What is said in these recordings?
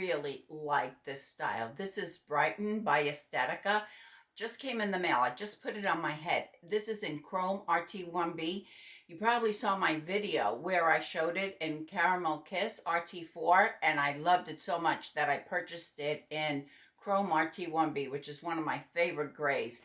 really like this style. This is Brighton by Estetica. Just came in the mail. I just put it on my head. This is in Chrome RT1B. You probably saw my video where I showed it in Caramel Kiss RT4, and I loved it so much that I purchased it in Chrome RT1B, which is one of my favorite grays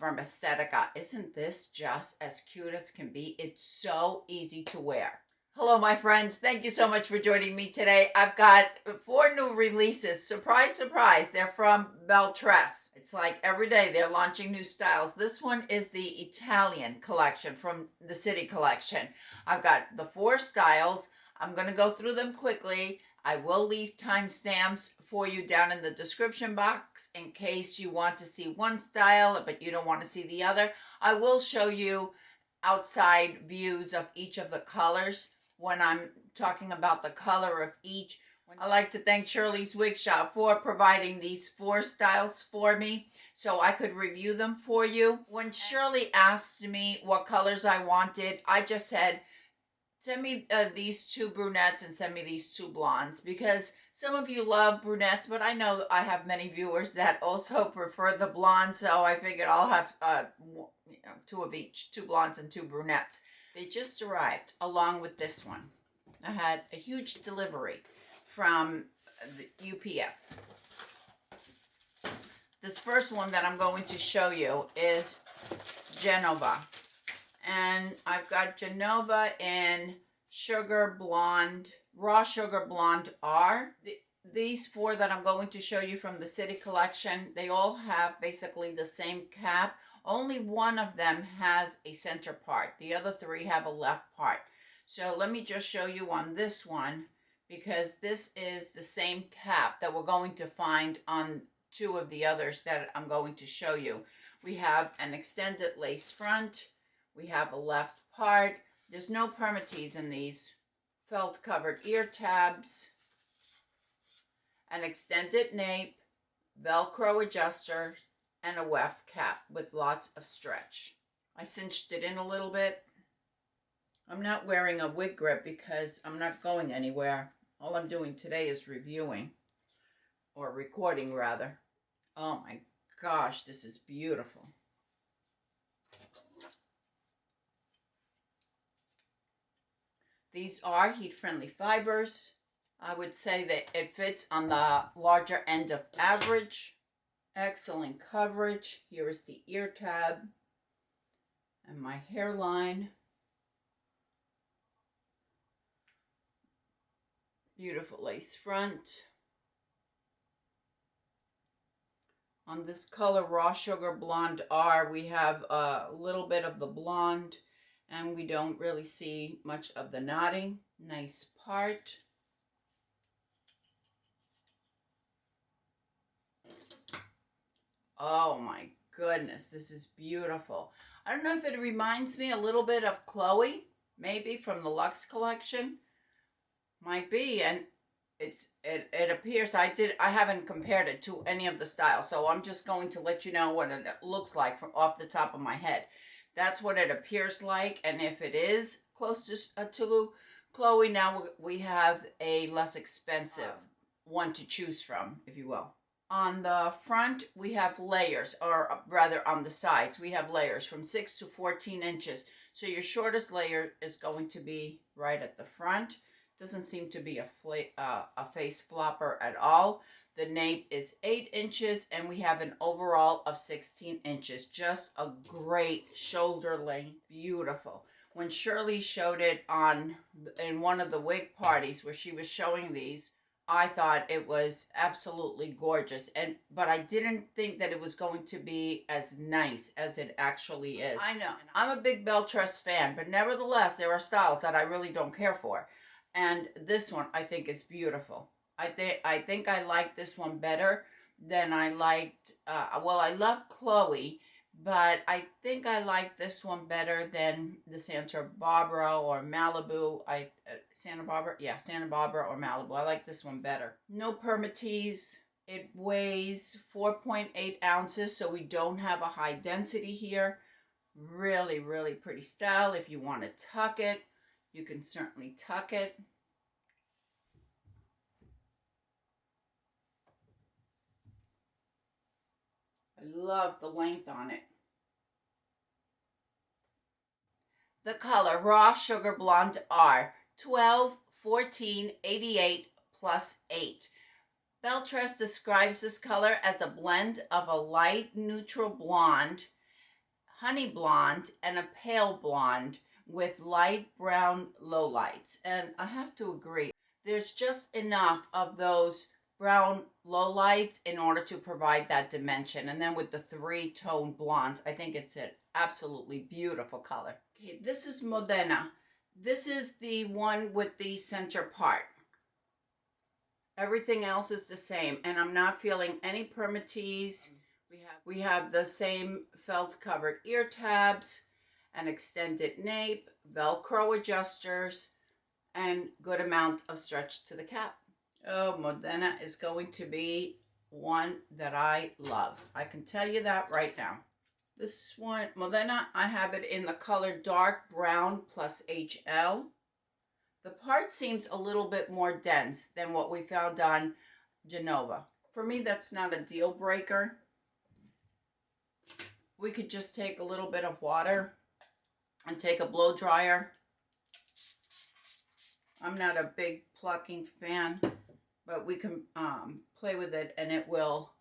from Estetica. Isn't this just as cute as can be? It's so easy to wear. Hello, my friends. Thank you so much for joining me today. I've got 4 new releases. Surprise, surprise. They're from Belle Tress. It's like every day they're launching new styles. This one is the Italian collection from the City collection. I've got the 4 styles. I'm going to go through them quickly. I will leave timestamps for you down in the description box in case you want to see one style but you don't want to see the other. I will show you outside views of each of the colors when I'm talking about the color of each. I like to thank Shirley's Wig Shop for providing these 4 styles for me so I could review them for you. When Shirley asked me what colors I wanted, I just said, send me these 2 brunettes and send me these 2 blondes, because some of you love brunettes, but I know I have many viewers that also prefer the blondes, so I figured I'll have 2 of each, 2 blondes and 2 brunettes. They just arrived along with this one. I had a huge delivery from the UPS. This first one that I'm going to show you is Genova. And I've got Genova in Sugar Blonde, Raw Sugar Blonde R. These 4 that I'm going to show you from the City collection, they all have basically the same cap. Only one of them has a center part. The other 3 have a left part. So let me just show you on this one, because this is the same cap that we're going to find on 2 of the others that I'm going to show you. We have an extended lace front. We have a left part. There's no permatease in these. Felt covered ear tabs. An extended nape. Velcro adjuster. And a weft cap with lots of stretch. I cinched it in a little bit. I'm not wearing a wig grip because I'm not going anywhere. All I'm doing today is reviewing, or recording rather. Oh my gosh, this is beautiful. These are heat-friendly fibers. I would say that it fits on the larger end of average. Excellent coverage. Here is the ear tab and my hairline. Beautiful lace front. On this color, Raw Sugar Blonde R, we have a little bit of the blonde, and we don't really see much of the knotting. Nice part. Oh my goodness, this is beautiful. I don't know if it reminds me a little bit of Chloe, maybe from the Luxe collection. Might be, and it appears, I haven't compared it to any of the styles, so I'm just going to let you know what it looks like from off the top of my head. That's what it appears like, and if it is close to Chloe, now we have a less expensive one to choose from, if you will. On the front, we have layers, or rather on the sides, we have layers from 6 to 14 inches. So your shortest layer is going to be right at the front. Doesn't seem to be a face flopper at all. The nape is 8 inches, and we have an overall of 16 inches. Just a great shoulder length. Beautiful. When Shirley showed it in one of the wig parties where she was showing these, I thought it was absolutely gorgeous, but I didn't think that it was going to be as nice as it actually is. I know. I'm a big Belle Tress fan, but nevertheless, there are styles that I really don't care for. And this one, I think, is beautiful. I think I like this one better than I liked, well, I love Chloe, but I think I like this one better than the Santa Barbara or Malibu. Santa Barbara or Malibu. I like this one better. No permatease. It weighs 4.8 ounces, so we don't have a high density here. Really, really pretty style. If you want to tuck it, you can certainly tuck it. love the length on it. The color Raw Sugar Blonde R, 12, 14, 88 plus 8. Belle Tress describes this color as a blend of a light neutral blonde, honey blonde, and a pale blonde with light brown lowlights. And I have to agree, there's just enough of those brown lowlights in order to provide that dimension. And then with the three-tone blondes, I think it's an absolutely beautiful color. Okay, this is Modena. This is the one with the center part. Everything else is the same, and I'm not feeling any permatease. We have the same felt-covered ear tabs, an extended nape, Velcro adjusters, and good amount of stretch to the cap. Oh, Modena is going to be one that I love. I can tell you that right now. This one, Modena, I have it in the color dark brown plus HL. The part seems a little bit more dense than what we found on Genova. For me, that's not a deal breaker. We could just take a little bit of water and take a blow dryer. I'm not a big plucking fan, but we can play with it and it will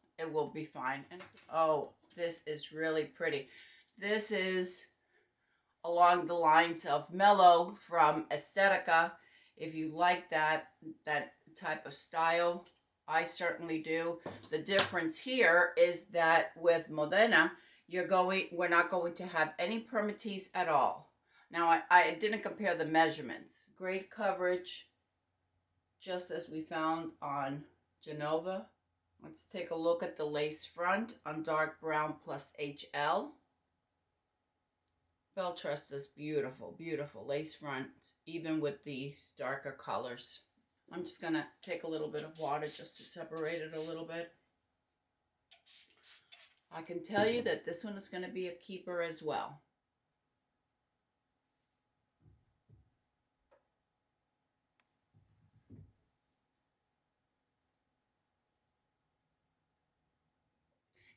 be fine. And oh, this is really pretty. This is along the lines of Mellow from Estetica. If you like that type of style, I certainly do. The difference here is that with Modena, we're not going to have any permatease at all. Now, I didn't compare the measurements. Great coverage, just as we found on Genova. Let's take a look at the lace front on dark brown plus HL. Belle Tress does beautiful, beautiful lace fronts, even with these darker colors. I'm just going to take a little bit of water just to separate it a little bit. I can tell you that this one is going to be a keeper as well.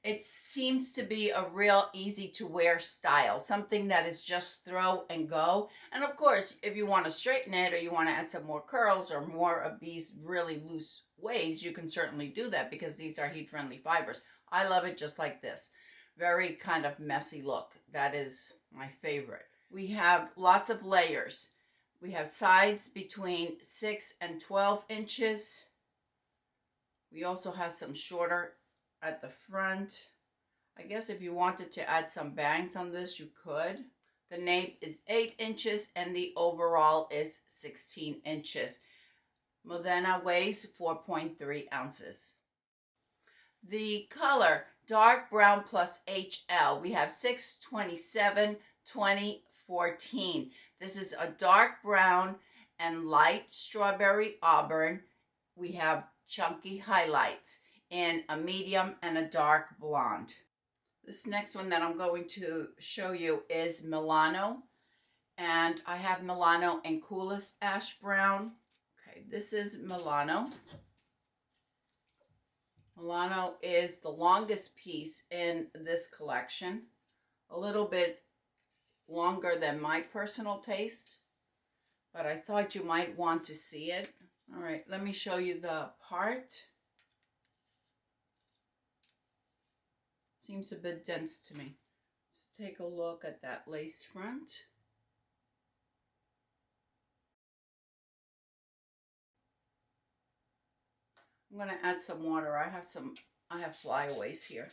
It seems to be a real easy to wear style, something that is just throw and go. And of course, if you want to straighten it or you want to add some more curls or more of these really loose waves, you can certainly do that because these are heat-friendly fibers. I love it just like this. Very kind of messy look. That is my favorite. We have lots of layers. We have sides between 6 and 12 inches. We also have some shorter at the front. I guess if you wanted to add some bangs on this, you could. The nape is 8 inches and the overall is 16 inches. Modena weighs 4.3 ounces. The color, dark brown plus HL. We have 627 2014. This is a dark brown and light strawberry auburn. We have chunky highlights in a medium and a dark blonde. This next one that I'm going to show you is Milano. And I have Milano in coolest ash brown. Okay, this is Milano. Milano is the longest piece in this collection. A little bit longer than my personal taste, but I thought you might want to see it. All right, let me show you the part. Seems a bit dense to me. Let's take a look at that lace front. I'm going to add some water. I have flyaways here.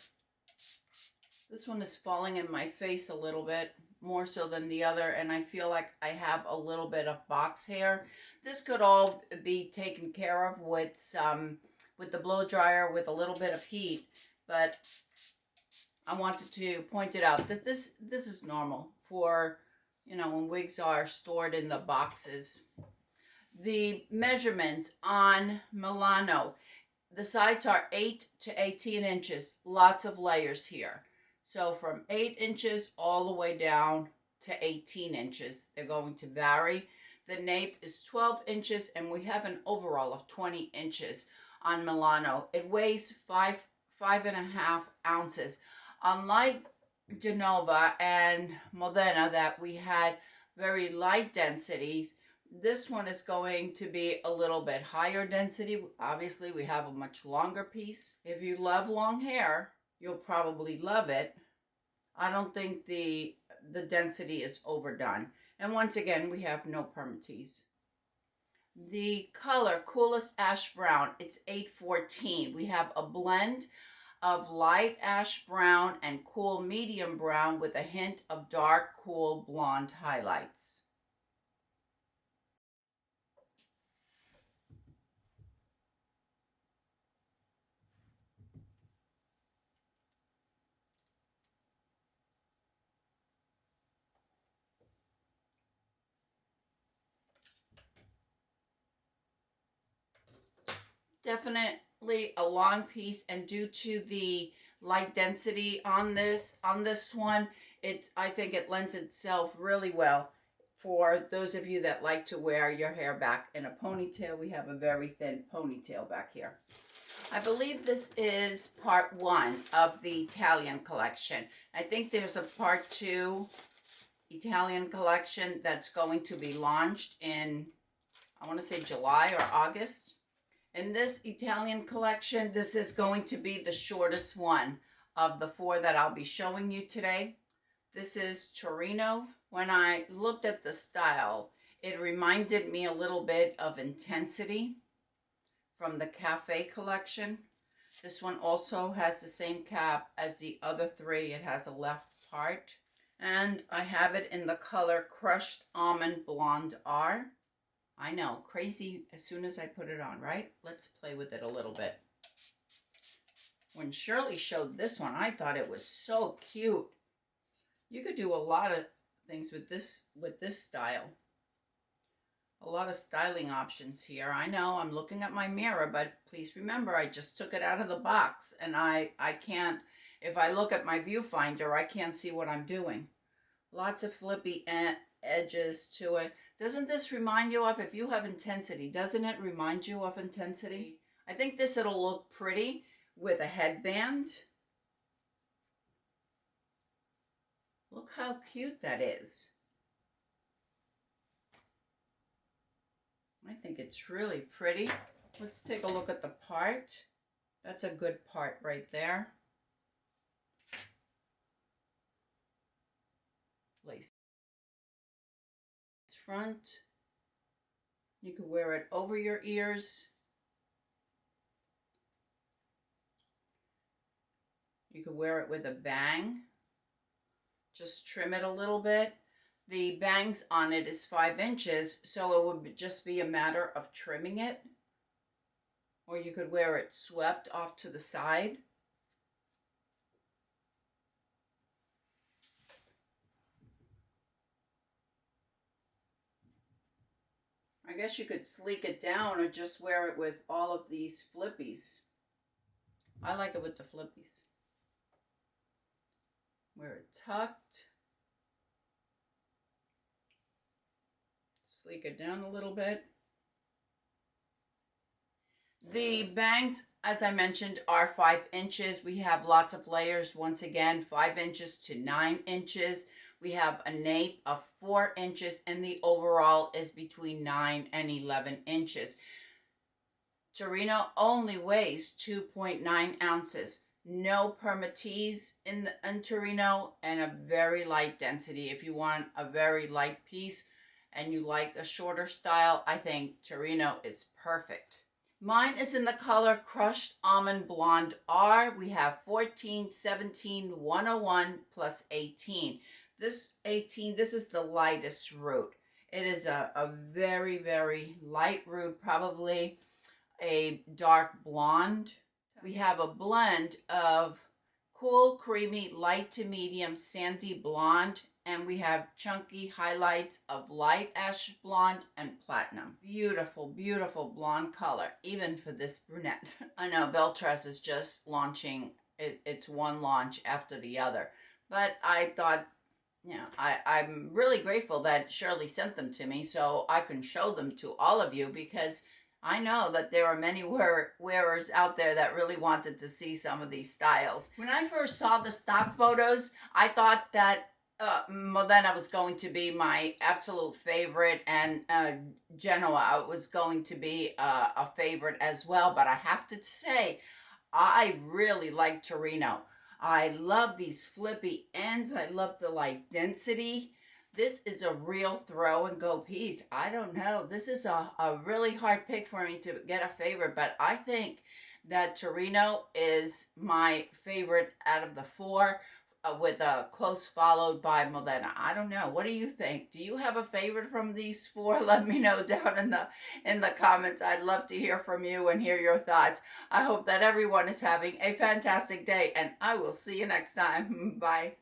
This one is falling in my face a little bit, more so than the other, and I feel like I have a little bit of box hair. This could all be taken care of with the blow dryer with a little bit of heat, but I wanted to point it out that this is normal for, you know, when wigs are stored in the boxes. The measurements on Milano, the sides are 8 to 18 inches, lots of layers here. So from 8 inches all the way down to 18 inches, they're going to vary. The nape is 12 inches and we have an overall of 20 inches on Milano. It weighs 5.5 ounces. Unlike Genova and Modena that we had very light densities, this one is going to be a little bit higher density. Obviously, we have a much longer piece. If you love long hair, you'll probably love it. I don't think the density is overdone. And once again, we have no permatease. The color, Coolest Ash Brown, it's 814. We have a blend of light ash brown and cool medium brown with a hint of dark, cool blonde highlights. Definitely a long piece, and due to the light density on this one, I think it lends itself really well for those of you that like to wear your hair back in a ponytail. We have a very thin ponytail back here. I believe this is part 1 of the Italian collection. I think there's a part 2 Italian collection that's going to be launched in, I want to say July or August. In this Italian collection, this is going to be the shortest one of the 4 that I'll be showing you today. This is Torino. When I looked at the style, it reminded me a little bit of Intensity from the Cafe collection. This one also has the same cap as the other 3. It has a left part. And I have it in the color Crushed Almond Blonde R. I know, crazy as soon as I put it on, right? Let's play with it a little bit. When Shirley showed this one, I thought it was so cute. You could do a lot of things with this style. A lot of styling options here. I know I'm looking at my mirror, but please remember I just took it out of the box, and I can't, if I look at my viewfinder, I can't see what I'm doing. Lots of flippy edges to it. Doesn't this remind you of, if you have Intensity, doesn't it remind you of Intensity? I think this it'll look pretty with a headband. Look how cute that is. I think it's really pretty. Let's take a look at the part. That's a good part right there. Lace front. You could wear it over your ears. You could wear it with a bang. Just trim it a little bit. The bangs on it is 5 inches, so it would just be a matter of trimming it. Or you could wear it swept off to the side. I guess you could sleek it down or just wear it with all of these flippies. I like it with the flippies. Wear it tucked. Sleek it down a little bit. The bangs, as I mentioned, are 5 inches. We have lots of layers. Once again, 5 inches to 9 inches. We have a nape of 4 inches, and the overall is between 9 and 11 inches. Torino only weighs 2.9 ounces. No permatease in Torino, and a very light density. If you want a very light piece and you like a shorter style, I think Torino is perfect. Mine is in the color Crushed Almond Blonde R. We have 14, 17, 101 plus 18. This 18, this is the lightest root. It is a very, very light root, probably a dark blonde. We have a blend of cool, creamy, light to medium, sandy blonde, and we have chunky highlights of light ash blonde and platinum. Beautiful, beautiful blonde color, even for this brunette. I know Belle Tress is just launching, it's one launch after the other, but I thought, you know, I'm really grateful that Shirley sent them to me so I can show them to all of you, because I know that there are many wearers out there that really wanted to see some of these styles. When I first saw the stock photos, I thought that Modena was going to be my absolute favorite, and Genoa was going to be a favorite as well. But I have to say, I really like Torino. I love these flippy ends. I love the like density. This is a real throw and go piece. I don't know. This is a really hard pick for me to get a favorite, but I think that Torino is my favorite out of the four, with a close followed by Modena. I don't know. What do you think? Do you have a favorite from these four? Let me know down in the comments. I'd love to hear from you and hear your thoughts. I hope that everyone is having a fantastic day, and I will see you next time. Bye.